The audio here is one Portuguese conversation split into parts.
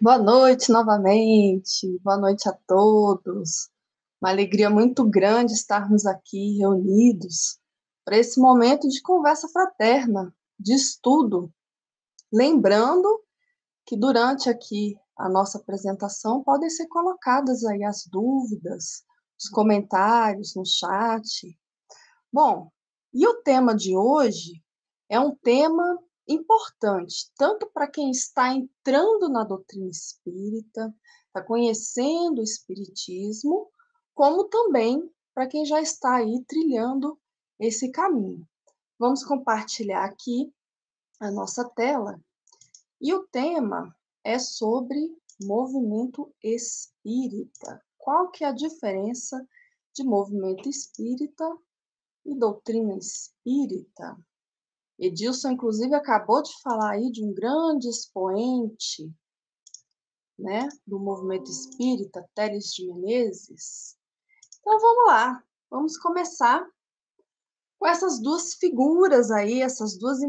Boa noite novamente, boa noite a todos. Uma alegria muito grande estarmos aqui reunidos para esse momento de conversa fraterna, de estudo. Lembrando que durante aqui a nossa apresentação podem ser colocadas aí as dúvidas, os comentários no chat. Bom, e o tema de hoje é um tema importante, tanto para quem está entrando na doutrina espírita, está conhecendo o espiritismo, como também para quem já está aí trilhando esse caminho. Vamos compartilhar aqui a nossa tela e o tema é sobre movimento espírita. Qual que é a diferença de movimento espírita e doutrina espírita? Edilson, inclusive, acabou de falar aí de um grande expoente, né, do movimento espírita, Teles de Menezes. Então, vamos lá. Vamos começar com essas duas figuras aí, essas duas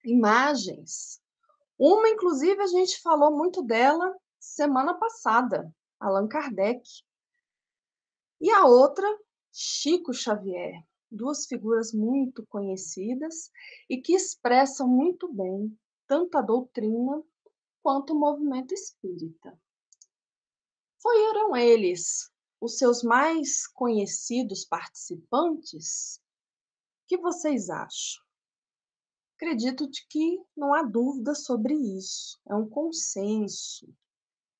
imagens. Uma, inclusive, a gente falou muito dela semana passada, Allan Kardec. E a outra, Chico Xavier. Duas figuras muito conhecidas e que expressam muito bem tanto a doutrina quanto o movimento espírita. Foram eles os seus mais conhecidos participantes? O que vocês acham? Acredito de que não há dúvida sobre isso, é um consenso.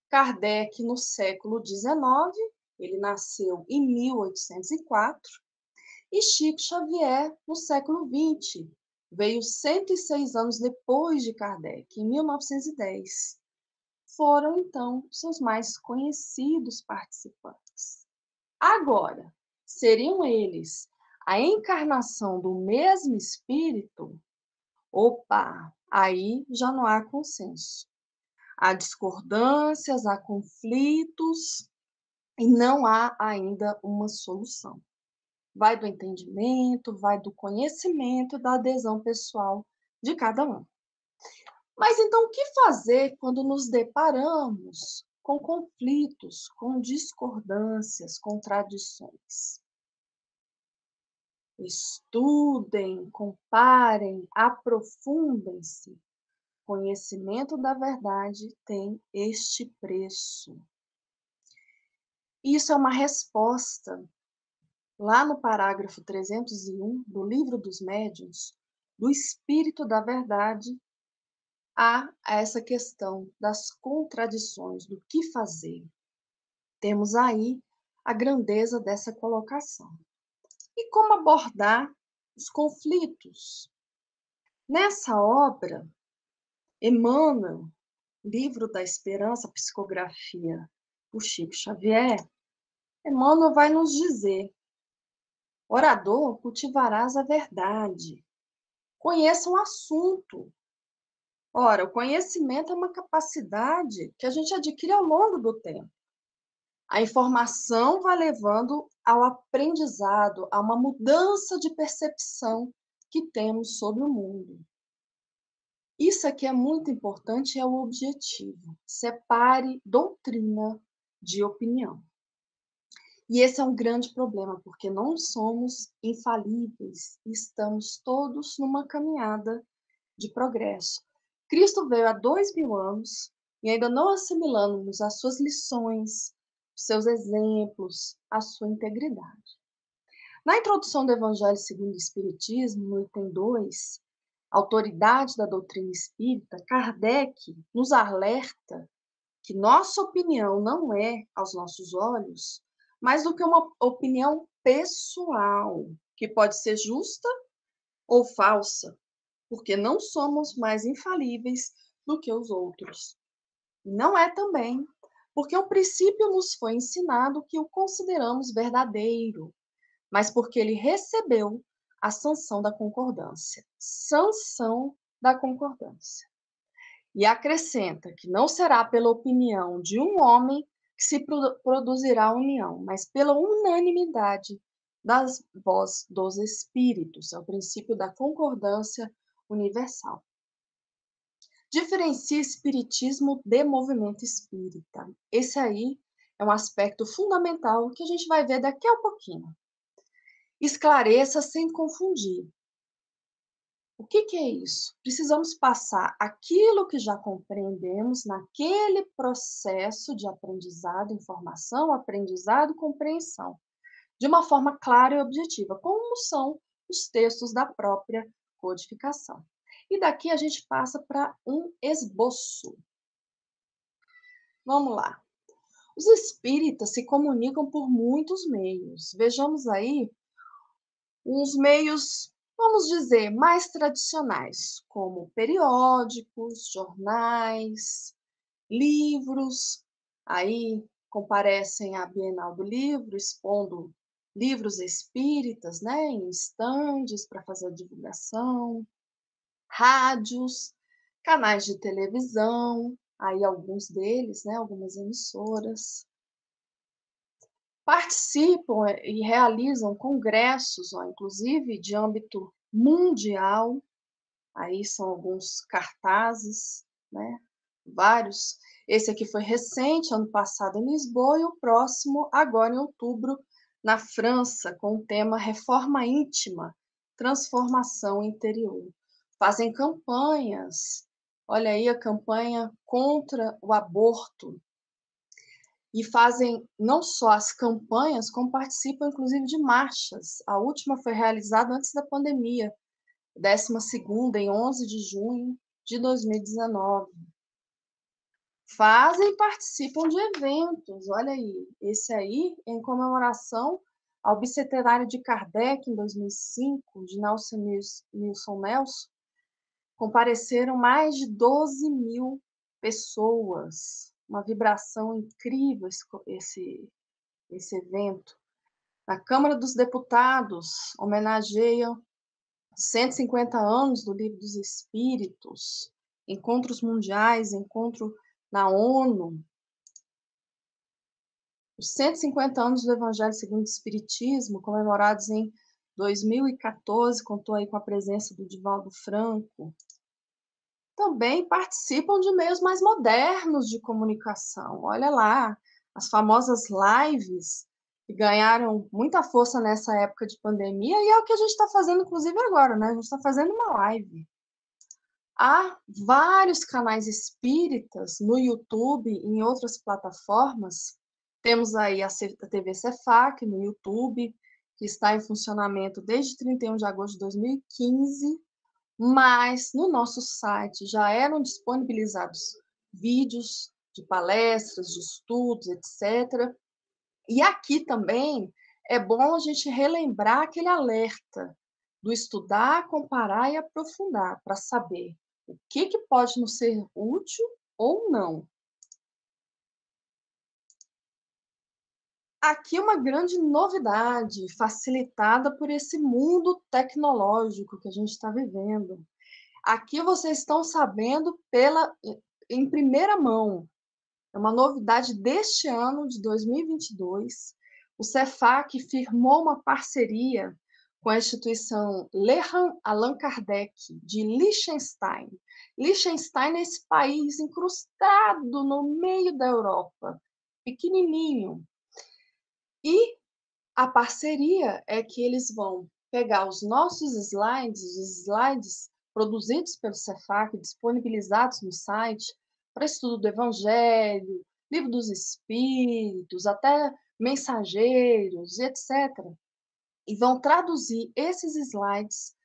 Kardec, no século XIX, ele nasceu em 1804, e Chico Xavier, no século XX, veio 106 anos depois de Kardec, em 1910. Foram, então, seus mais conhecidos participantes. Agora, seriam eles a encarnação do mesmo espírito? Opa, aí já não há consenso. Há discordâncias, há conflitos e não há ainda uma solução. Vai do entendimento, vai do conhecimento e da adesão pessoal de cada um. Mas então, o que fazer quando nos deparamos com conflitos, com discordâncias, contradições? Estudem, comparem, aprofundem-se. Conhecimento da verdade tem este preço. Isso é uma resposta lá no parágrafo 301 do Livro dos Médiuns, do Espírito da Verdade, há essa questão das contradições, do que fazer. Temos aí a grandeza dessa colocação. E como abordar os conflitos? Nessa obra, Emmanuel, Livro da Esperança, psicografia por Chico Xavier, Emmanuel vai nos dizer: orador, cultivarás a verdade. Conheça o assunto. Ora, o conhecimento é uma capacidade que a gente adquire ao longo do tempo. A informação vai levando ao aprendizado, a uma mudança de percepção que temos sobre o mundo. Isso aqui é muito importante, é o objetivo. Separe doutrina de opinião. E esse é um grande problema, porque não somos infalíveis, estamos todos numa caminhada de progresso. Cristo veio há 2000 anos e ainda não assimilamos as suas lições, os seus exemplos, a sua integridade. Na introdução do Evangelho segundo o Espiritismo, no item 2, Autoridade da Doutrina Espírita, Kardec nos alerta que nossa opinião não é, aos nossos olhos, mais do que uma opinião pessoal, que pode ser justa ou falsa, porque não somos mais infalíveis do que os outros. Não é também porque o princípio nos foi ensinado que o consideramos verdadeiro, mas porque ele recebeu a sanção da concordância. Sanção da concordância. E acrescenta que não será pela opinião de um homem que se produzirá a união, mas pela unanimidade das vozes dos espíritos. É o princípio da concordância universal. Diferencia espiritismo de movimento espírita. Esse aí é um aspecto fundamental que a gente vai ver daqui a pouquinho. Esclareça sem confundir. O que que é isso? Precisamos passar aquilo que já compreendemos naquele processo de aprendizado, informação, aprendizado, compreensão, de uma forma clara e objetiva, como são os textos da própria codificação. E daqui a gente passa para um esboço. Vamos lá. Os espíritas se comunicam por muitos meios. Vejamos aí uns meios, vamos dizer, mais tradicionais, como periódicos, jornais, livros. Aí comparecem à Bienal do Livro, expondo livros espíritas, né, em estandes para fazer a divulgação, rádios, canais de televisão, aí alguns deles, né, algumas emissoras. Participam e realizam congressos, ó, inclusive de âmbito mundial, aí são alguns cartazes, né, vários. Esse aqui foi recente, ano passado em Lisboa, e o próximo agora em outubro, na França, com o tema Reforma Íntima, Transformação Interior. Fazem campanhas, olha aí a campanha contra o aborto, e fazem não só as campanhas, como participam inclusive de marchas. A última foi realizada antes da pandemia, 12ª, em 11 de junho de 2019. Fazem e participam de eventos, olha aí, esse aí em comemoração ao bicentenário de Kardec, em 2005, de Nelson compareceram mais de 12.000 pessoas, uma vibração incrível esse evento. Na Câmara dos Deputados, homenageiam 150 anos do Livro dos Espíritos, encontros mundiais, encontro na ONU, os 150 anos do Evangelho segundo o Espiritismo, comemorados em 2014, contou aí com a presença do Divaldo Franco. Também participam de meios mais modernos de comunicação. Olha lá, as famosas lives, que ganharam muita força nessa época de pandemia, e é o que a gente está fazendo, inclusive, agora, né? A gente está fazendo uma live. Há vários canais espíritas no YouTube e em outras plataformas. Temos aí a TV Cefac no YouTube, que está em funcionamento desde 31 de agosto de 2015, mas no nosso site já eram disponibilizados vídeos de palestras, de estudos, etc. E aqui também é bom a gente relembrar aquele alerta do estudar, comparar e aprofundar, para saber o que pode nos ser útil ou não. Aqui uma grande novidade, facilitada por esse mundo tecnológico que a gente está vivendo. Aqui vocês estão sabendo em primeira mão. É uma novidade deste ano, de 2022. O Cefac firmou uma parceria com a instituição Lehan Allan Kardec, de Liechtenstein. Liechtenstein é esse país incrustado no meio da Europa, pequenininho. E a parceria é que eles vão pegar os nossos slides, os slides produzidos pelo Cefac, disponibilizados no site, para estudo do Evangelho, Livro dos Espíritos, até mensageiros, etc. E vão traduzir esses slides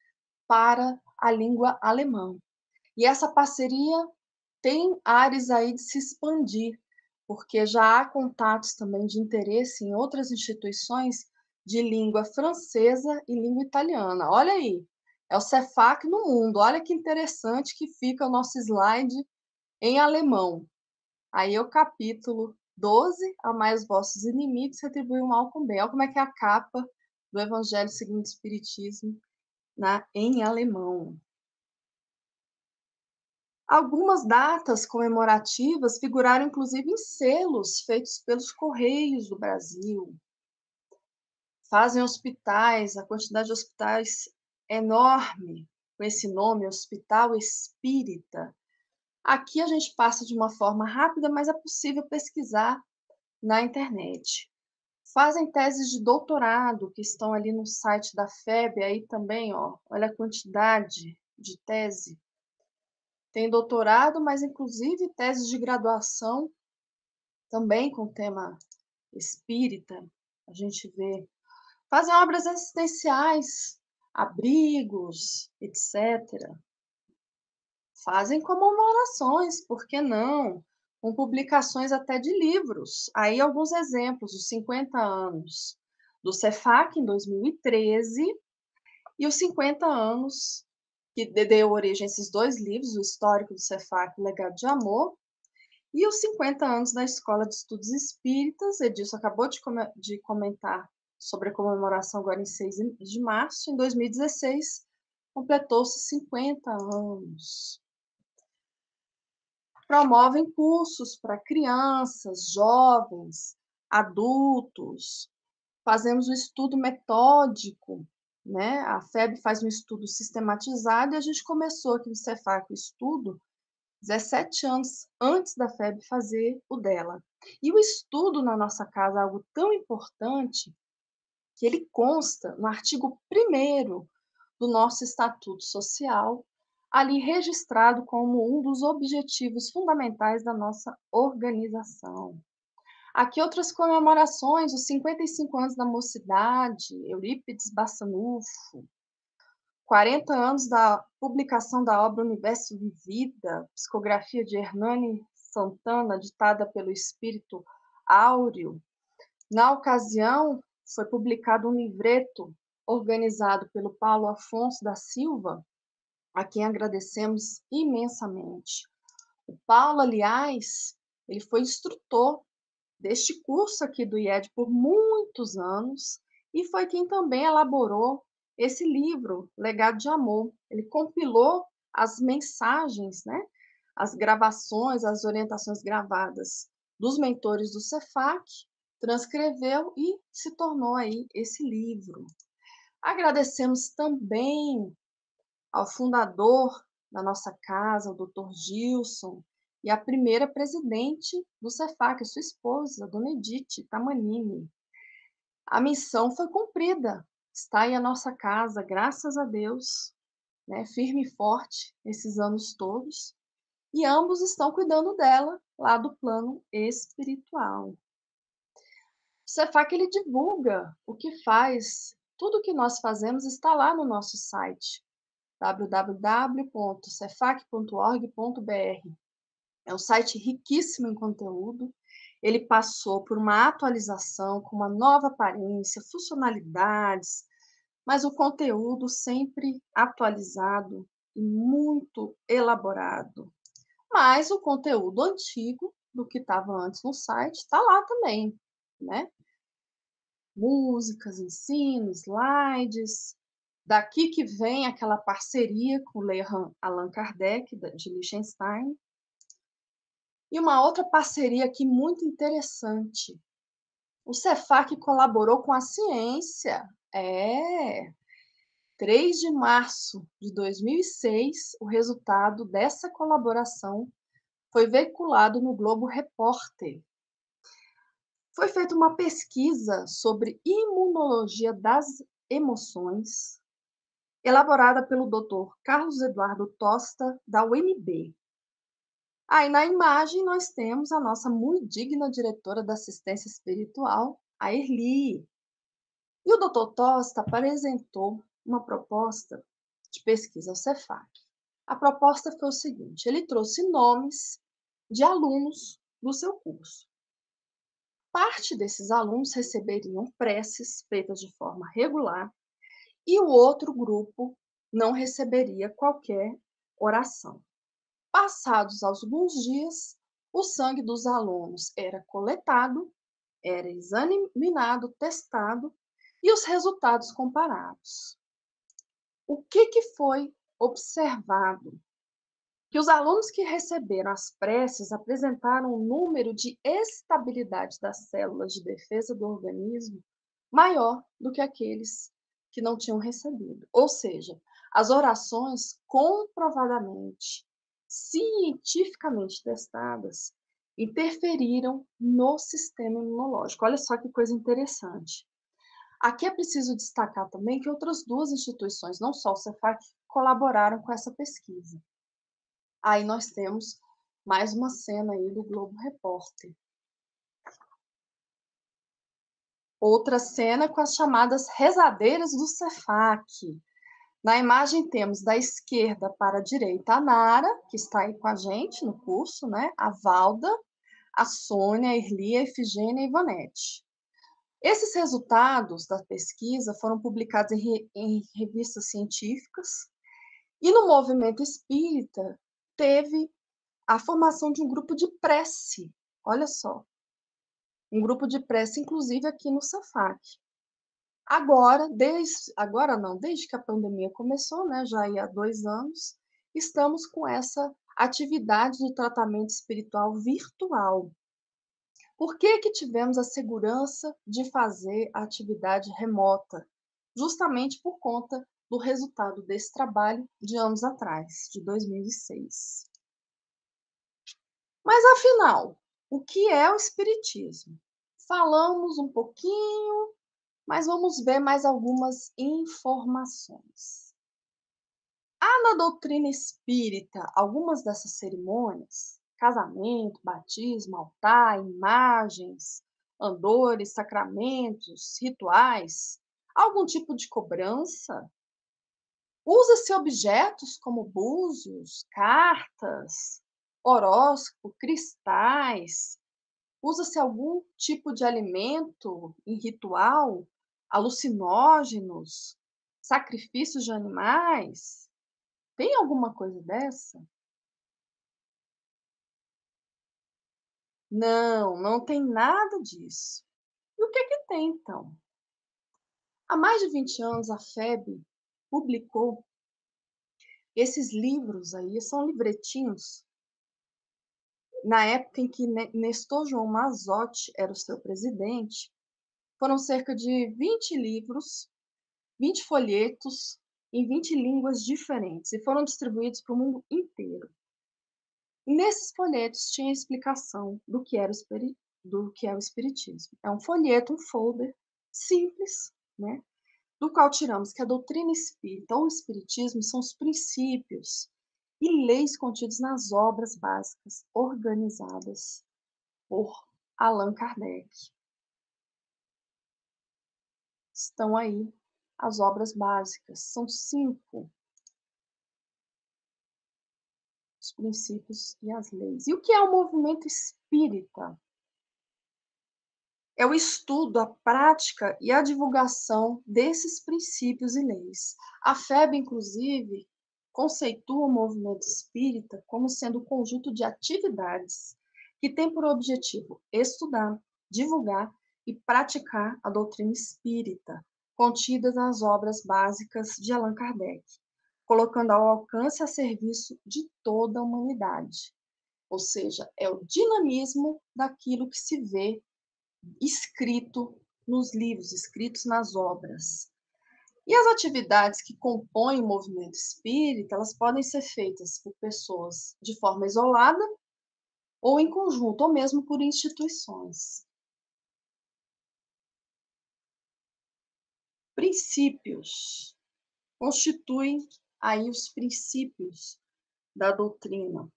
para a língua alemã. E essa parceria tem áreas aí de se expandir, porque já há contatos também de interesse em outras instituições de língua francesa e língua italiana. Olha aí, é o Cefac no mundo. Olha que interessante que fica o nosso slide em alemão. Aí é o capítulo 12, amai os vossos inimigos, retribui o mal com bem. Olha como é que é a capa do Evangelho segundo o Espiritismo em alemão. Algumas datas comemorativas figuraram inclusive em selos feitos pelos Correios do Brasil. Fazem hospitais, a quantidade de hospitais é enorme, com esse nome, Hospital Espírita. Aqui a gente passa de uma forma rápida, mas é possível pesquisar na internet. Fazem teses de doutorado que estão ali no site da FEB, aí também, ó, olha a quantidade de tese. Tem doutorado, mas inclusive teses de graduação também com tema espírita, a gente vê. Fazem obras assistenciais, abrigos, etc. Fazem comemorações, por que não? Com publicações até de livros. Aí alguns exemplos, os 50 anos do Cefac em 2013 e os 50 anos que deu origem a esses dois livros, o histórico do Cefac, o Legado de Amor, e os 50 anos da Escola de Estudos Espíritas. Edilson acabou de comentar sobre a comemoração agora em 6 de março. Em 2016, completou-se 50 anos. Promovem cursos para crianças, jovens, adultos. Fazemos um estudo metódico, né? A FEB faz um estudo sistematizado e a gente começou aqui no Cefac o estudo 17 anos antes da FEB fazer o dela. E o estudo na nossa casa é algo tão importante que ele consta no artigo 1º do nosso Estatuto Social, ali registrado como um dos objetivos fundamentais da nossa organização. Aqui outras comemorações, os 55 anos da mocidade, Eurípides Bassanufo, 40 anos da publicação da obra Universo Vivida, psicografia de Hernani Santana, ditada pelo espírito Áureo. Na ocasião, foi publicado um livreto organizado pelo Paulo Afonso da Silva, a quem agradecemos imensamente. O Paulo, aliás, ele foi instrutor deste curso aqui do IED por muitos anos e foi quem também elaborou esse livro, Legado de Amor. Ele compilou as mensagens, né, as gravações, as orientações gravadas dos mentores do Cefac, transcreveu e se tornou aí esse livro. Agradecemos também ao fundador da nossa casa, o Dr. Gilson, e a primeira presidente do Cefac, sua esposa, a dona Edith Tamanini. A missão foi cumprida, está aí a nossa casa, graças a Deus, né, firme e forte esses anos todos, e ambos estão cuidando dela lá do plano espiritual. O Cefac, ele divulga o que faz, tudo o que nós fazemos está lá no nosso site, www.cefac.org.br. É um site riquíssimo em conteúdo. Ele passou por uma atualização com uma nova aparência, funcionalidades, mas o conteúdo sempre atualizado e muito elaborado. Mas o conteúdo antigo do que estava antes no site está lá também, né? Músicas, ensinos, slides. Daqui que vem aquela parceria com o Leon Allan Kardec, de Liechtenstein. E uma outra parceria aqui muito interessante. O Cefac colaborou com a ciência. 3 de março de 2006, o resultado dessa colaboração foi veiculado no Globo Repórter. Foi feita uma pesquisa sobre imunologia das emoções, elaborada pelo Dr. Carlos Eduardo Tosta, da UNB. Aí na imagem nós temos a nossa muito digna diretora da assistência espiritual, a Erli. E o Dr. Tosta apresentou uma proposta de pesquisa ao Cefac. A proposta foi o seguinte: ele trouxe nomes de alunos do seu curso. Parte desses alunos receberiam preces feitas de forma regular e o outro grupo não receberia qualquer oração. Passados alguns dias, o sangue dos alunos era coletado, era examinado, testado e os resultados comparados. O que foi observado? Que os alunos que receberam as preces apresentaram um número de estabilidade das células de defesa do organismo maior do que aqueles que não tinham recebido. Ou seja, as orações comprovadamente cientificamente testadas, interferiram no sistema imunológico. Olha só que coisa interessante. Aqui é preciso destacar também que outras duas instituições, não só o Cefac, colaboraram com essa pesquisa. Aí nós temos mais uma cena aí do Globo Repórter. Outra cena com as chamadas rezadeiras do Cefac. Na imagem temos da esquerda para a direita a Nara, que está aí com a gente no curso, né? A Valda, a Sônia, a Erli, a Efigênia e a Ivonete. Esses resultados da pesquisa foram publicados em revistas científicas e no movimento espírita teve a formação de um grupo de prece. Olha só, um grupo de prece, inclusive aqui no Cefac. Desde que a pandemia começou, né, já há 2 anos, estamos com essa atividade do tratamento espiritual virtual. Por que que tivemos a segurança de fazer a atividade remota? Justamente por conta do resultado desse trabalho de anos atrás, de 2006. Mas afinal, o que é o espiritismo? Falamos um pouquinho, mas vamos ver mais algumas informações. Há na doutrina espírita algumas dessas cerimônias, casamento, batismo, altar, imagens, andores, sacramentos, rituais, algum tipo de cobrança? Usa-se objetos como búzios, cartas, horóscopo, cristais? Usa-se algum tipo de alimento em ritual? Alucinógenos? Sacrifícios de animais? Tem alguma coisa dessa? Não, não tem nada disso. E o que é que tem, então? Há mais de 20 anos, a FEB publicou esses livros aí, são livretinhos, na época em que Nestor João Mazzotti era o seu presidente, foram cerca de 20 livros, 20 folhetos, em 20 línguas diferentes, e foram distribuídos para o mundo inteiro. E nesses folhetos tinha a explicação do que é o espiritismo. É um folheto, um folder simples, né? Do qual tiramos que a doutrina espírita ou o espiritismo são os princípios e leis contidos nas obras básicas organizadas por Allan Kardec. Estão aí as obras básicas, são 5 os princípios e as leis. E o que é o movimento espírita? É o estudo, a prática e a divulgação desses princípios e leis. A FEB, inclusive, conceitua o movimento espírita como sendo um conjunto de atividades que tem por objetivo estudar, divulgar e praticar a doutrina espírita, contida nas obras básicas de Allan Kardec, colocando ao alcance a serviço de toda a humanidade. Ou seja, é o dinamismo daquilo que se vê escrito nos livros, escritos nas obras. E as atividades que compõem o movimento espírita, elas podem ser feitas por pessoas de forma isolada, ou em conjunto, ou mesmo por instituições. Princípios constituem aí os princípios da doutrina.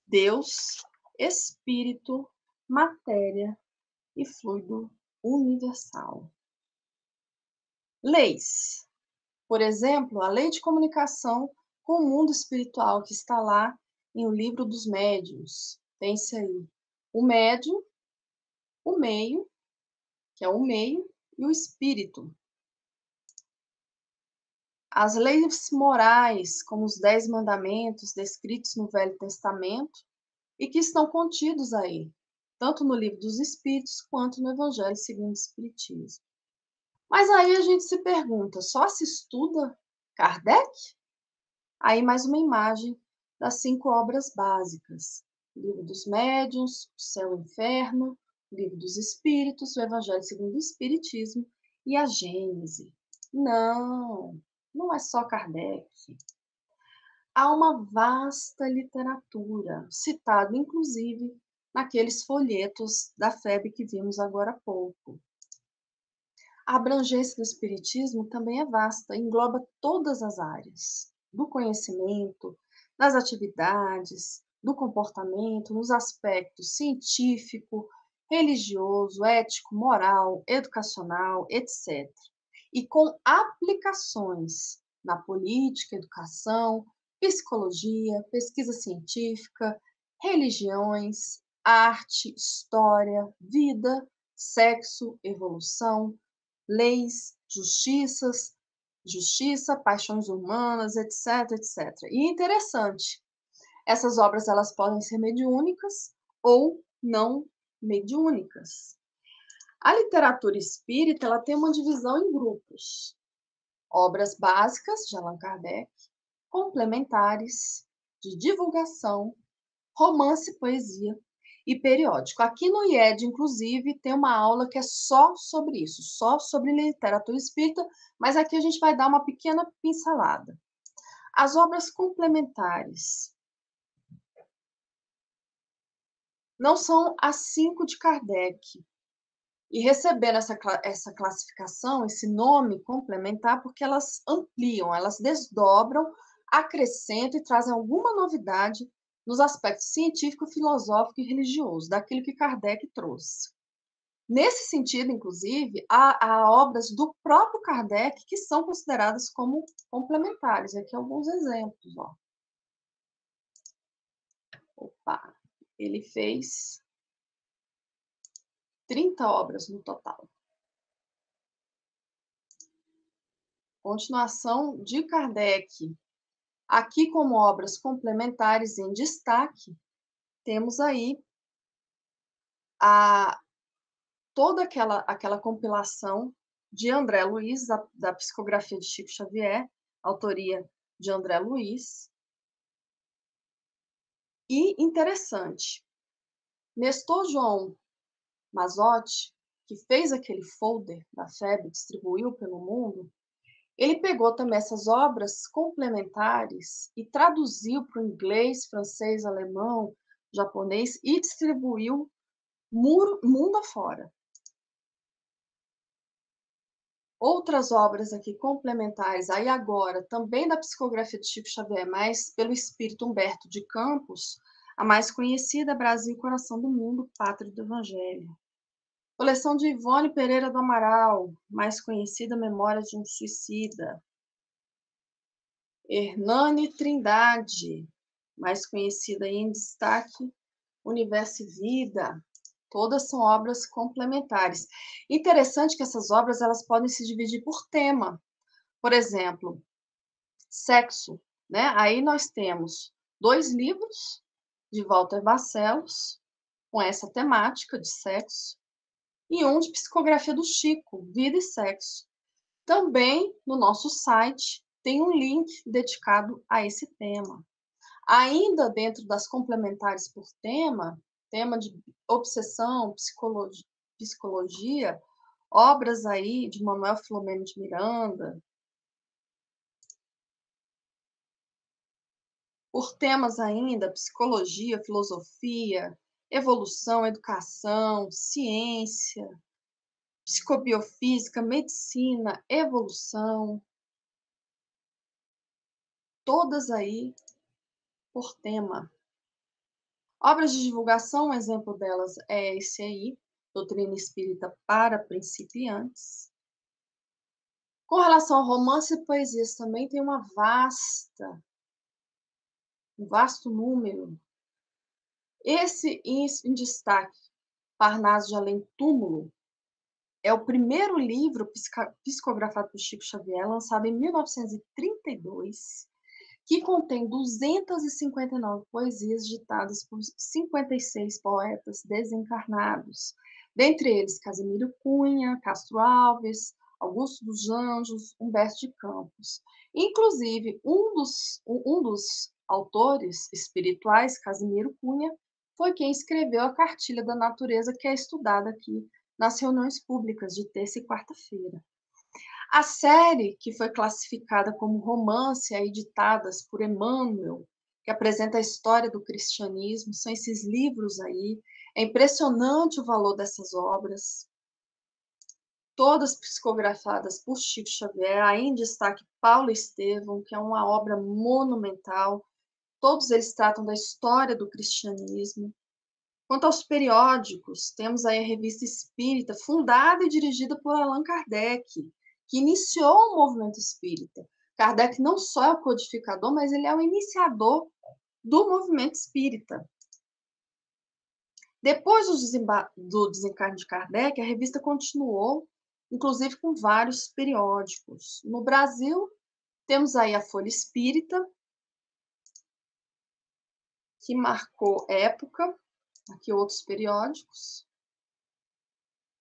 Deus, espírito, matéria e fluido universal. Leis. Por exemplo, a lei de comunicação com o mundo espiritual, que está lá em O Livro dos Médiuns. Pense aí. O médium, o meio, que é o meio, e o espírito. As leis morais, como os 10 mandamentos descritos no Velho Testamento e que estão contidos aí, tanto no Livro dos Espíritos quanto no Evangelho segundo o Espiritismo. Mas aí a gente se pergunta, só se estuda Kardec? Aí mais uma imagem das 5 obras básicas: o Livro dos Médiuns, o Céu e o Inferno, o Livro dos Espíritos, o Evangelho segundo o Espiritismo e a Gênese. Não, não é só Kardec. há uma vasta literatura, citada inclusive naqueles folhetos da FEB que vimos agora há pouco. A abrangência do espiritismo também é vasta, engloba todas as áreas do conhecimento, das atividades, do comportamento, nos aspectos científico, religioso, ético, moral, educacional, etc. E com aplicações na política, educação, psicologia, pesquisa científica, religiões, arte, história, vida, sexo, evolução, leis, justiça, paixões humanas, etc, etc. E interessante, essas obras elas podem ser mediúnicas ou não mediúnicas. A literatura espírita ela tem uma divisão em grupos: obras básicas de Allan Kardec, complementares, de divulgação, romance e poesia e periódico. Aqui no IED, inclusive, tem uma aula que é só sobre isso, só sobre literatura espírita, mas aqui a gente vai dar uma pequena pincelada. As obras complementares não são as 5 de Kardec, e recebendo essa classificação, esse nome complementar, porque elas ampliam, elas desdobram, acrescentam e trazem alguma novidade nos aspectos científico, filosófico e religioso, daquilo que Kardec trouxe. Nesse sentido, inclusive, há obras do próprio Kardec que são consideradas como complementares. Aqui alguns exemplos. Ó. Opa, ele fez 30 obras no total. Continuação de Kardec. Aqui, como obras complementares em destaque, temos aí toda aquela compilação de André Luiz, da psicografia de Chico Xavier, autoria de André Luiz. E interessante, Nestor João Mazotti, que fez aquele folder da FEB, distribuiu pelo mundo, ele pegou também essas obras complementares e traduziu para o inglês, francês, alemão, japonês e distribuiu mundo afora. Outras obras aqui complementares, aí agora, também da psicografia de Chico Xavier, mas pelo espírito Humberto de Campos, a mais conhecida, Brasil, Coração do Mundo, Pátria do Evangelho. Coleção de Ivone Pereira do Amaral, mais conhecida, Memórias de um Suicida. Hernani Trindade, mais conhecida aí em destaque, Universo e Vida. Todas são obras complementares. Interessante que essas obras elas podem se dividir por tema. Por exemplo, sexo, né? Aí nós temos 2 livros de Walter Barcelos com essa temática de sexo e um de psicografia do Chico, Vida e Sexo. Também no nosso site tem um link dedicado a esse tema. Ainda dentro das complementares por tema de obsessão, psicologia, obras aí de Manuel Filomeno de Miranda, por temas ainda, psicologia, filosofia, evolução, educação, ciência, psicobiofísica, medicina, evolução, todas aí por tema. Obras de divulgação, um exemplo delas é esse aí, Doutrina Espírita para Principiantes. Com relação ao romance e poesias, também tem um vasto número. Esse em destaque, Parnaso de Além Túmulo, é o primeiro livro psicografado por Chico Xavier, lançado em 1932, que contém 259 poesias ditadas por 56 poetas desencarnados, dentre eles Casimiro Cunha, Castro Alves, Augusto dos Anjos, Humberto de Campos. Inclusive, um dos autores espirituais, Casimiro Cunha, foi quem escreveu a Cartilha da Natureza, que é estudada aqui nas reuniões públicas de terça e quarta-feira. A série, que foi classificada como romance, aí ditadas por Emmanuel, que apresenta a história do cristianismo, são esses livros aí. É impressionante o valor dessas obras, todas psicografadas por Chico Xavier, aí em destaque Paulo Estevam, que é uma obra monumental. Todos eles tratam da história do cristianismo. Quanto aos periódicos, temos aí a Revista Espírita, fundada e dirigida por Allan Kardec, que iniciou o movimento espírita. Kardec não só é o codificador, mas ele é o iniciador do movimento espírita. Depois do desencarne de Kardec, a revista continuou, inclusive com vários periódicos. No Brasil, temos aí a Folha Espírita, que marcou época, aqui outros periódicos,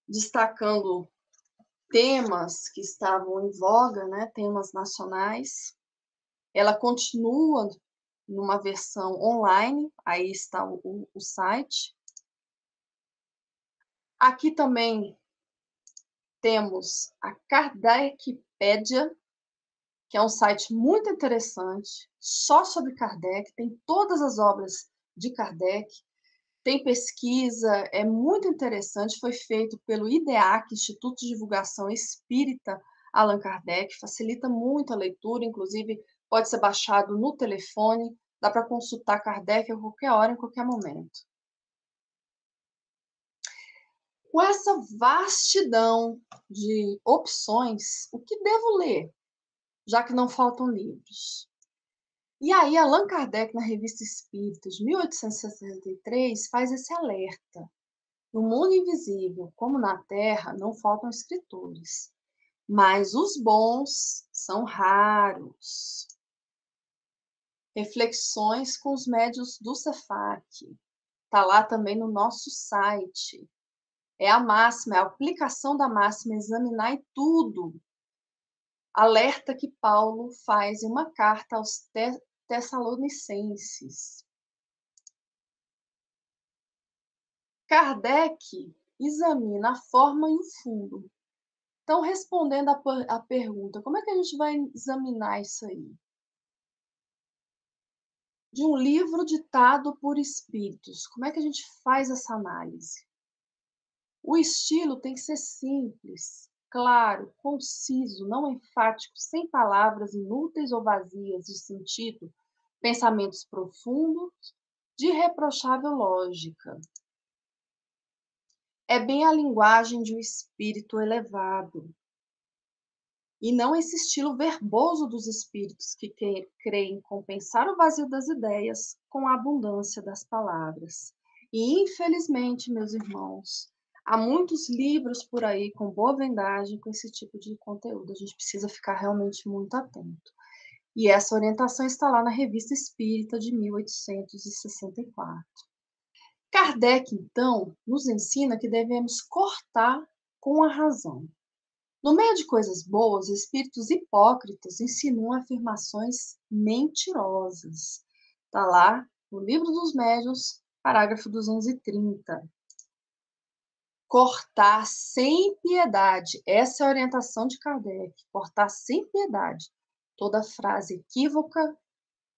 destacando temas que estavam em voga, né, temas nacionais. Ela continua numa versão online, aí está o site. Aqui também temos a Kardecpédia, que é um site muito interessante, só sobre Kardec, tem todas as obras de Kardec, tem pesquisa, é muito interessante, foi feito pelo IDEAC, Instituto de Divulgação Espírita Allan Kardec, facilita muito a leitura, inclusive pode ser baixado no telefone, dá para consultar Kardec a qualquer hora, em qualquer momento. Com essa vastidão de opções, o que devo ler, já que não faltam livros? E aí, Allan Kardec, na Revista Espírita, de 1863, faz esse alerta. No mundo invisível, como na Terra, não faltam escritores, mas os bons são raros. Reflexões com os médiuns do Cefac. Está lá também no nosso site. É a máxima, é a aplicação da máxima, examinar tudo. Alerta que Paulo faz em uma carta aos Tessalonicenses. Kardec examina a forma e o fundo. Então, respondendo a pergunta, como é que a gente vai examinar isso aí? De um livro ditado por espíritos, como é que a gente faz essa análise? O estilo tem que ser simples, claro, conciso, não enfático, sem palavras inúteis ou vazias de sentido, pensamentos profundos, de irreprochável lógica. É bem a linguagem de um espírito elevado, e não esse estilo verboso dos espíritos que creem compensar o vazio das ideias com a abundância das palavras. E, infelizmente, meus irmãos, há muitos livros por aí com boa vendagem com esse tipo de conteúdo. A gente precisa ficar realmente muito atento. E essa orientação está lá na Revista Espírita de 1864. Kardec, então, nos ensina que devemos cortar com a razão. No meio de coisas boas, espíritos hipócritas insinuam afirmações mentirosas. Está lá no Livro dos Médiuns, parágrafo 230. Cortar sem piedade. Essa é a orientação de Kardec. Cortar sem piedade toda frase equívoca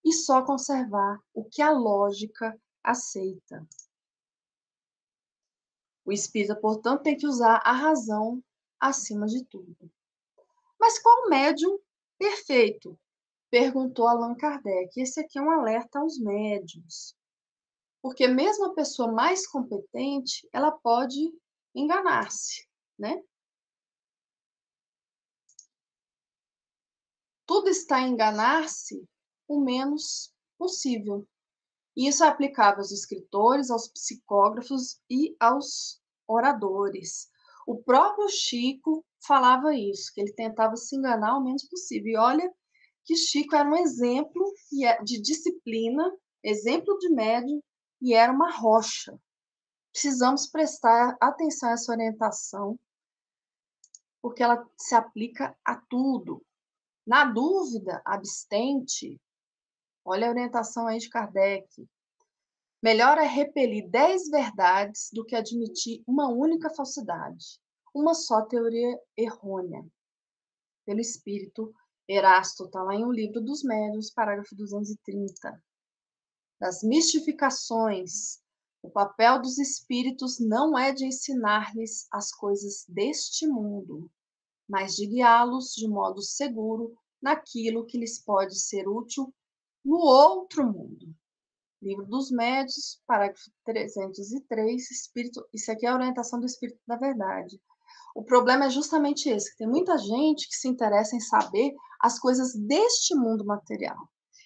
e só conservar o que a lógica aceita. O espírita, portanto, tem que usar a razão acima de tudo. Mas qual médium perfeito? Perguntou Allan Kardec. Esse aqui é um alerta aos médiuns. Porque mesmo a pessoa mais competente, ela pode enganar-se, né? Tudo está em enganar-se o menos possível. E isso é aplicável aos escritores, aos psicógrafos e aos oradores. O próprio Chico falava isso, que ele tentava se enganar o menos possível. E olha que Chico era um exemplo de disciplina, exemplo de médium, e era uma rocha. Precisamos prestar atenção a essa orientação, porque ela se aplica a tudo. Na dúvida, abstente. Olha a orientação aí de Kardec. Melhor é repelir 10 verdades do que admitir uma única falsidade, uma só teoria errônea. pelo espírito Erasto, está lá em O Livro dos Médiuns, parágrafo 230. Das mistificações, o papel dos espíritos não é de ensinar-lhes as coisas deste mundo, mas de guiá-los de modo seguro naquilo que lhes pode ser útil no outro mundo. Livro dos Médiuns, parágrafo 303, espírito, isso aqui é a orientação do Espírito da Verdade. O problema é justamente esse, que tem muita gente que se interessa em saber as coisas deste mundo material.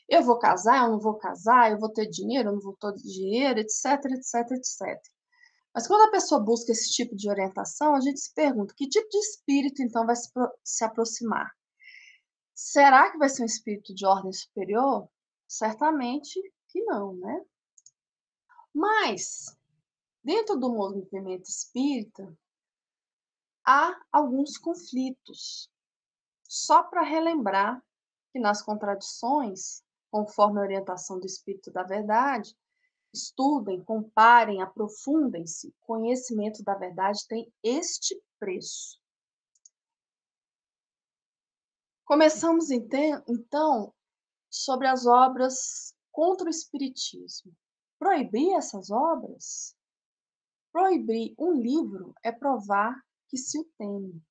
Eu vou casar, eu não vou casar, eu vou ter dinheiro, eu não vou ter dinheiro, etc, etc, etc. Mas quando a pessoa busca esse tipo de orientação, a gente se pergunta, que tipo de espírito, então, vai se aproximar? Será que vai ser um espírito de ordem superior? Certamente que não, né? Mas, dentro do movimento espírita, há alguns conflitos. Só para relembrar que nas contradições, conforme a orientação do Espírito da Verdade, estudem, comparem, aprofundem-se. Conhecimento da verdade tem este preço. Começamos então sobre as obras contra o espiritismo. Proibir essas obras? Proibir um livro é provar que se o teme.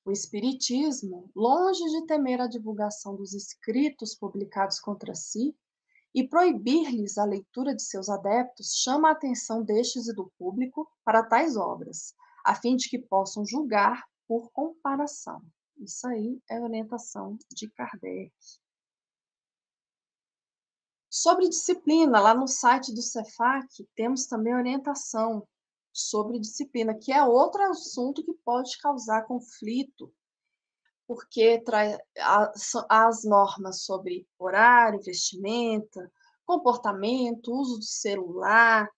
O espiritismo, longe de temer a divulgação dos escritos publicados contra si e proibir-lhes a leitura de seus adeptos, chama a atenção destes e do público para tais obras, a fim de que possam julgar por comparação. Isso aí é a orientação de Kardec. Sobre disciplina, lá no site do Cefac, temos também orientação sobre disciplina, que é outro assunto que pode causar conflito, porque traz as normas sobre horário, vestimenta, comportamento, uso do celular,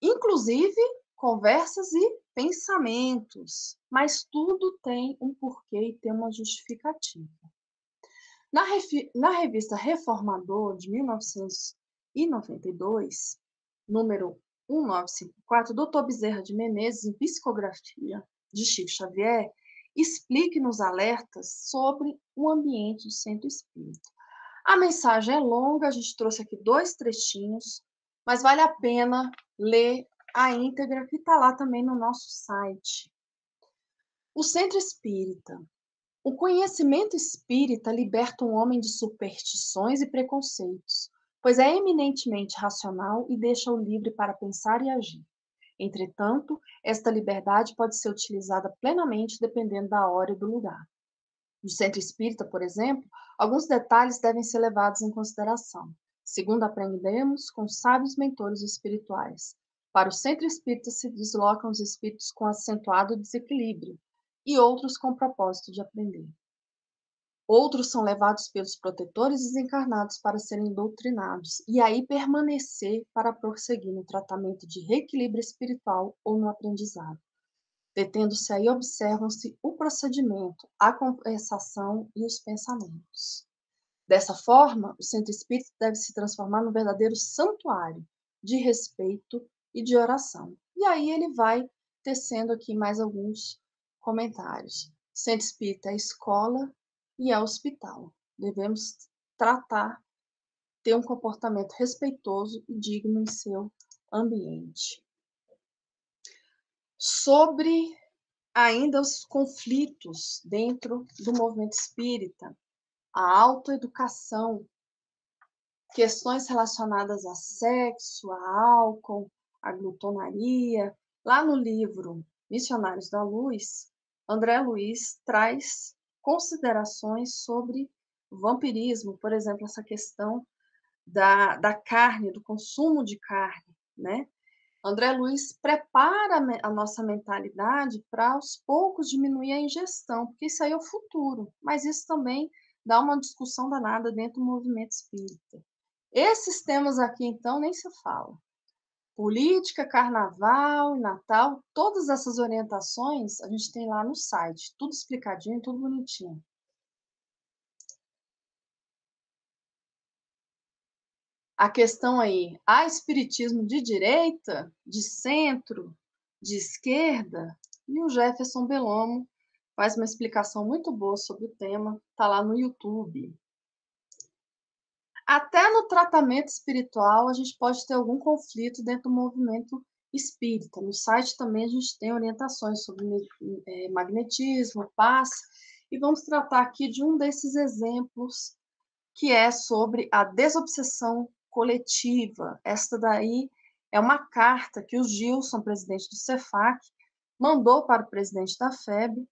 inclusive conversas e pensamentos, mas tudo tem um porquê e tem uma justificativa. Na revista Reformador, de 1992, número 1954, Dr. Bezerra de Menezes, em Psicografia de Chico Xavier, explique nos alertas sobre o ambiente do centro espírita. A mensagem é longa, a gente trouxe aqui 2 trechinhos, mas vale a pena ler a íntegra, que está lá também no nosso site. O centro espírita. O conhecimento espírita liberta um homem de superstições e preconceitos, pois é eminentemente racional e deixa-o livre para pensar e agir. Entretanto, esta liberdade pode ser utilizada plenamente dependendo da hora e do lugar. No centro espírita, por exemplo, alguns detalhes devem ser levados em consideração, segundo aprendemos com sábios mentores espirituais. Para o centro espírita se deslocam os espíritos com acentuado desequilíbrio e outros com o propósito de aprender. Outros são levados pelos protetores desencarnados para serem doutrinados e aí permanecer para prosseguir no tratamento de reequilíbrio espiritual ou no aprendizado. Detendo-se aí, observam-se o procedimento, a conversação e os pensamentos. Dessa forma, o centro espírita deve se transformar num verdadeiro santuário de respeito e de oração. E aí ele vai tecendo aqui mais alguns comentários. Centro espírita é escola e é hospital. Devemos tratar, ter um comportamento respeitoso e digno em seu ambiente. Sobre ainda os conflitos dentro do movimento espírita, a autoeducação, questões relacionadas a sexo, a álcool, a glutonaria. Lá no livro Missionários da Luz, André Luiz traz considerações sobre vampirismo, por exemplo, essa questão da carne, do consumo de carne, né? André Luiz prepara a nossa mentalidade para aos poucos diminuir a ingestão, porque isso aí é o futuro, mas isso também dá uma discussão danada dentro do movimento espírita. Esses temas aqui, então, nem se fala. Política, carnaval, Natal, todas essas orientações a gente tem lá no site, tudo explicadinho, tudo bonitinho. A questão aí, há espiritismo de direita, de centro, de esquerda? E o Jefferson Belomo faz uma explicação muito boa sobre o tema, está lá no YouTube. Até no tratamento espiritual, a gente pode ter algum conflito dentro do movimento espírita. No site também a gente tem orientações sobre magnetismo, passe, e vamos tratar aqui de um desses exemplos, que é sobre a desobsessão coletiva. Esta daí é uma carta que o Gilson, presidente do Cefac, mandou para o presidente da FEB.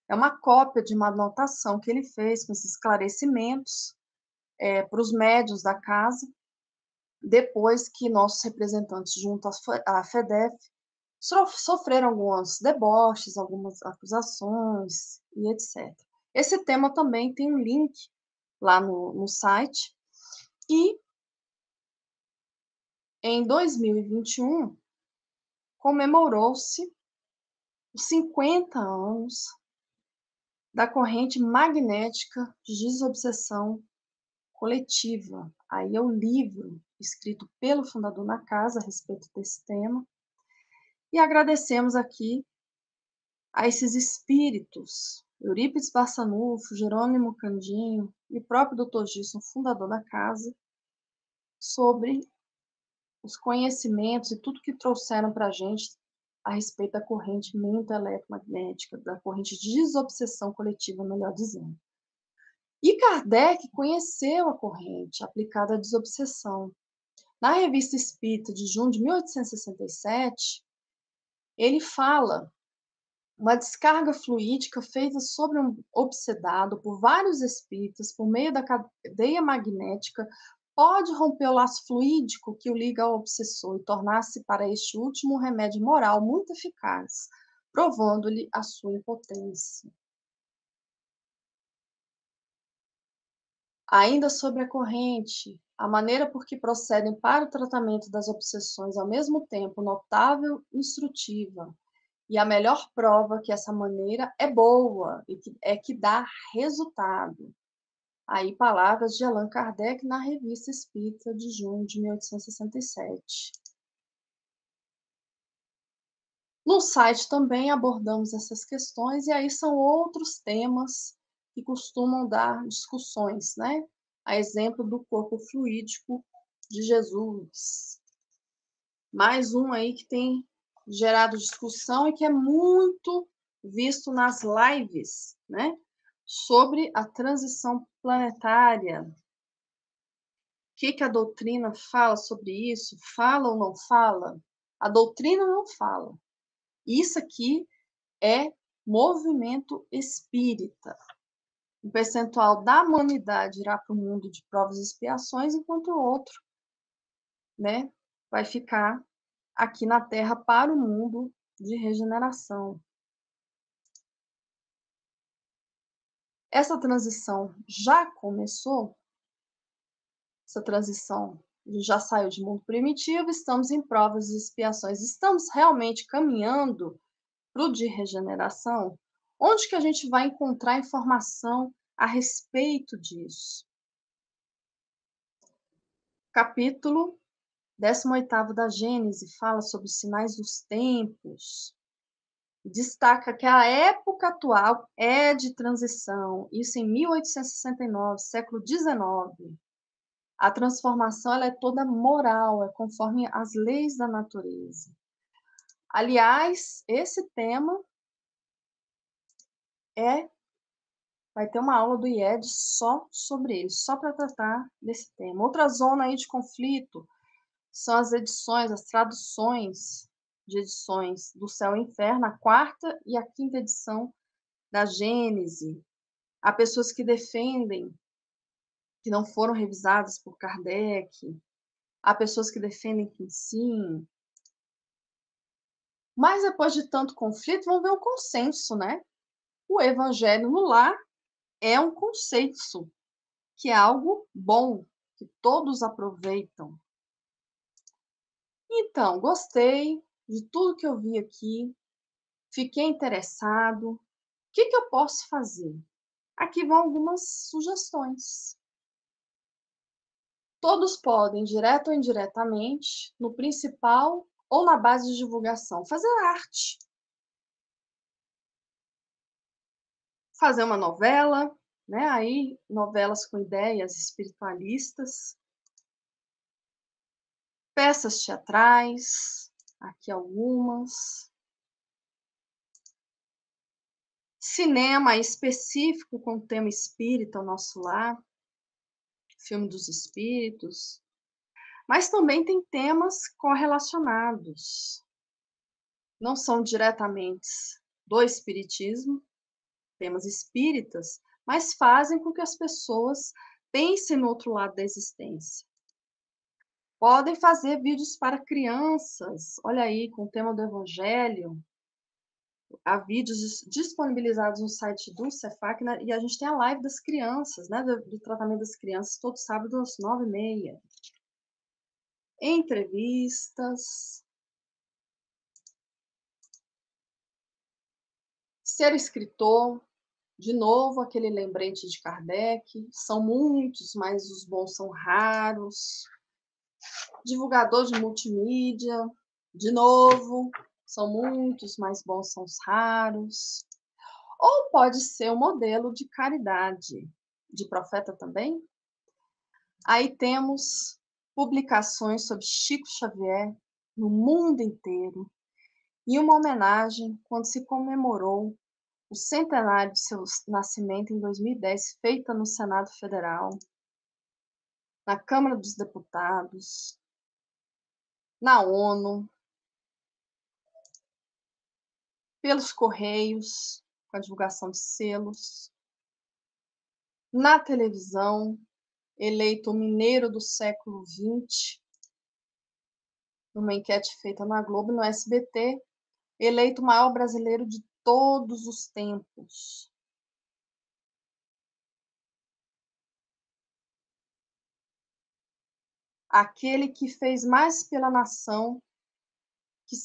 É uma cópia de uma anotação que ele fez com esses esclarecimentos para os médios da casa, depois que nossos representantes junto à FEDEF sofreram alguns deboches, algumas acusações e etc. Esse tema também tem um link lá no site. E em 2021 comemorou-se os 50 anos da corrente magnética de desobsessão coletiva. Aí é o livro escrito pelo fundador na casa a respeito desse tema. E agradecemos aqui a esses espíritos, Eurípides Barçanufo, Jerônimo Candinho e o próprio Dr. Gilson, fundador da casa, sobre os conhecimentos e tudo que trouxeram para a gente a respeito da corrente mental-eletromagnética, da corrente de desobsessão coletiva, melhor dizendo. E Kardec conheceu a corrente aplicada à desobsessão. Na Revista Espírita de junho de 1867, ele fala uma descarga fluídica feita sobre um obsedado por vários espíritas por meio da cadeia magnética pode romper o laço fluídico que o liga ao obsessor e tornar-se para este último um remédio moral muito eficaz, provando-lhe a sua impotência. Ainda sobre a corrente, a maneira por que procedem para o tratamento das obsessões ao mesmo tempo notável e instrutiva, e a melhor prova que essa maneira é boa e que dá resultado. Aí, palavras de Allan Kardec na Revista Espírita de junho de 1867. No site também abordamos essas questões, e aí são outros temas que costumam dar discussões, né? A exemplo do corpo fluídico de Jesus. Mais um aí que tem gerado discussão e que é muito visto nas lives, né? Sobre a transição planetária. O que a doutrina fala sobre isso? Fala ou não fala? A doutrina não fala. Isso aqui é movimento espírita. Um percentual da humanidade irá para o mundo de provas e expiações, enquanto o outro, né, vai ficar aqui na Terra para o mundo de regeneração. Essa transição já começou, essa transição já saiu de mundo primitivo, estamos em provas e expiações, estamos realmente caminhando para o de regeneração? Onde que a gente vai encontrar informação a respeito disso? Capítulo 18º da Gênese fala sobre os sinais dos tempos. Destaca que a época atual é de transição, isso em 1869, século XIX. A transformação ela é toda moral, é conforme as leis da natureza. Aliás, esse tema vai ter uma aula do IED só sobre ele, só para tratar desse tema. Outra zona aí de conflito são as edições, as traduções de edições do Céu e Inferno, a quarta e a quinta edição da Gênese. Há pessoas que defendem que não foram revisadas por Kardec, há pessoas que defendem que sim. Mas depois de tanto conflito, vamos ver o consenso, né? O evangelho no lar é um consenso, que é algo bom, que todos aproveitam. Então, gostei de tudo que eu vi aqui, fiquei interessado. O que eu posso fazer? Aqui vão algumas sugestões. Todos podem, direto ou indiretamente, no principal ou na base de divulgação, fazer arte. fazer uma novela, né? Aí, novelas com ideias espiritualistas, peças teatrais, aqui algumas, cinema específico com tema espírita, o Nosso Lar, filme dos espíritos, mas também tem temas correlacionados, não são diretamente do espiritismo, temas espíritas, mas fazem com que as pessoas pensem no outro lado da existência. Podem fazer vídeos para crianças, olha aí, com o tema do Evangelho. Há vídeos disponibilizados no site do Cefac, né? E a gente tem a live das crianças, né? Do tratamento das crianças, todo sábado às 9h30. Entrevistas. Ser escritor, de novo, aquele lembrete de Kardec, são muitos, mas os bons são raros. Divulgador de multimídia, de novo, são muitos, mas bons são os raros. Ou pode ser um modelo de caridade, de profeta também. Aí temos publicações sobre Chico Xavier no mundo inteiro, e uma homenagem quando se comemorou o centenário de seu nascimento em 2010, feita no Senado Federal, na Câmara dos Deputados, na ONU, pelos Correios, com a divulgação de selos, na televisão, eleito o mineiro do século XX, numa enquete feita na Globo e no SBT, eleito o maior brasileiro de todos os tempos. Aquele que fez mais pela nação, que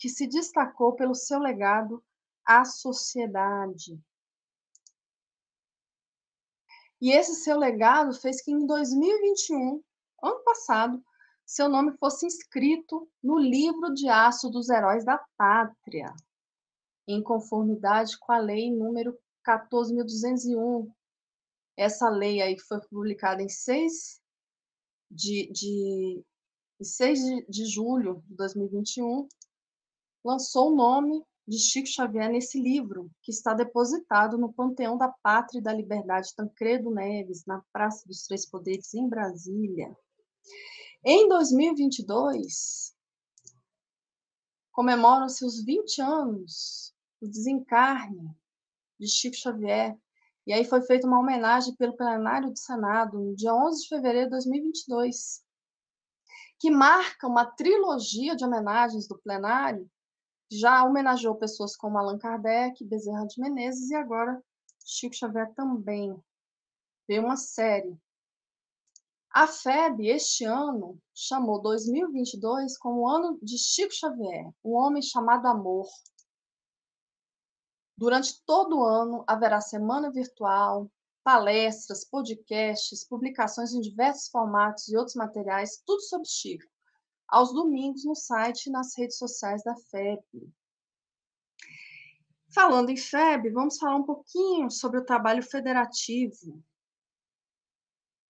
se destacou pelo seu legado à sociedade. E esse seu legado fez que em 2021, ano passado, seu nome fosse inscrito no livro de aço dos heróis da pátria, em conformidade com a lei número 14.201. Essa lei aí que foi publicada em 6 de julho de 2021, lançou o nome de Chico Xavier nesse livro, que está depositado no Panteão da Pátria e da Liberdade Tancredo Neves, na Praça dos Três Poderes, em Brasília. Em 2022, comemoram-se os 20 anos do desencarne de Chico Xavier, e aí foi feita uma homenagem pelo plenário do Senado, no dia 11 de fevereiro de 2022, que marca uma trilogia de homenagens do plenário. Já homenageou pessoas como Allan Kardec, Bezerra de Menezes e agora Chico Xavier também. Veio uma série. A FEB, este ano, chamou 2022 como o ano de Chico Xavier, um homem chamado amor. Durante todo o ano, haverá semana virtual, palestras, podcasts, publicações em diversos formatos e outros materiais, tudo sobre Chico, aos domingos no site e nas redes sociais da FEB. Falando em FEB, vamos falar um pouquinho sobre o trabalho federativo.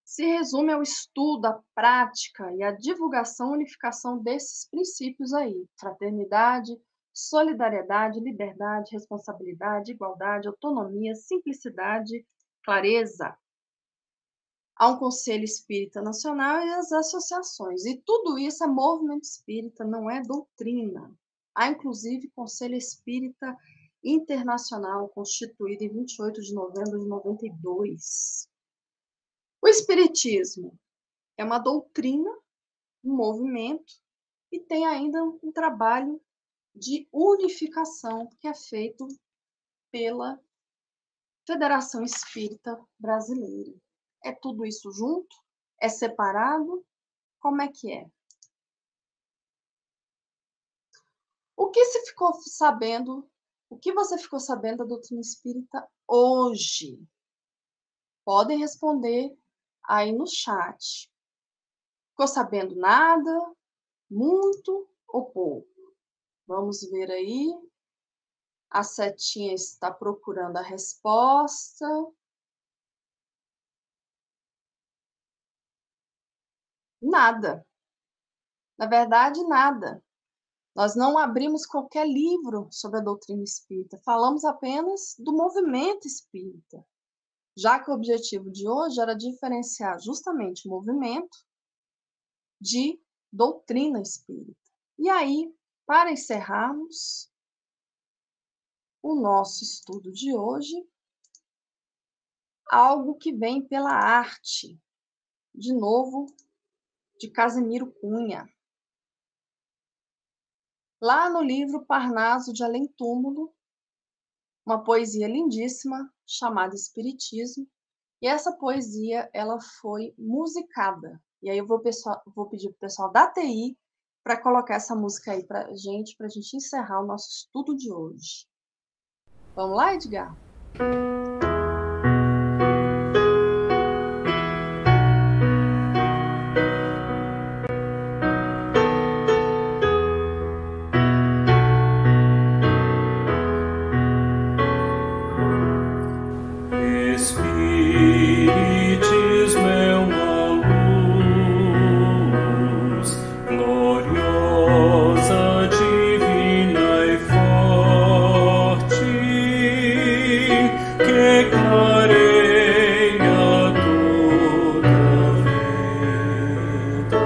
Se resume ao estudo, a prática e a divulgação, unificação desses princípios aí: fraternidade, solidariedade, liberdade, responsabilidade, igualdade, autonomia, simplicidade, clareza. Há um Conselho Espírita Nacional e as associações, e tudo isso é movimento espírita, não é doutrina. Há, inclusive, Conselho Espírita Internacional, constituído em 28 de novembro de 92. O Espiritismo é uma doutrina, um movimento, e tem ainda um trabalho de unificação que é feito pela Federação Espírita Brasileira. É tudo isso junto? É separado? Como é que é? O que se ficou sabendo? O que você ficou sabendo da doutrina espírita hoje? Podem responder aí no chat. Ficou sabendo nada? Muito ou pouco? Vamos ver aí. A setinha está procurando a resposta. Nada. Na verdade, nada. Nós não abrimos qualquer livro sobre a doutrina espírita, falamos apenas do movimento espírita, já que o objetivo de hoje era diferenciar justamente o movimento de doutrina espírita. E aí, para encerrarmos o nosso estudo de hoje, algo que vem pela arte, de novo, de Casimiro Cunha. Lá no livro Parnaso de Além Túmulo, uma poesia lindíssima chamada Espiritismo, e essa poesia ela foi musicada. E aí eu vou pedir para o pessoal da TI para colocar essa música aí para a gente encerrar o nosso estudo de hoje. Vamos lá, Edgar? Espiritismo é uma luz gloriosa, divina e forte, que clareia toda a vida,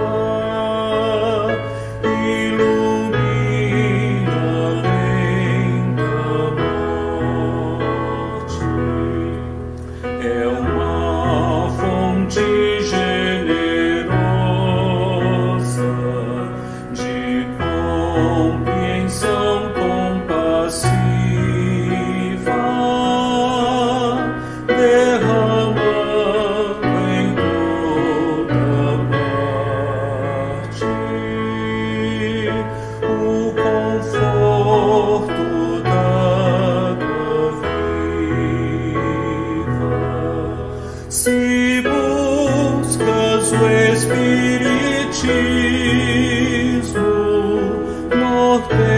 ilumina além da morte. É uma fonte generosa de compreensão compassiva, derramando em toda parte o conforto da água viva. Se buscas o Espiritismo, norte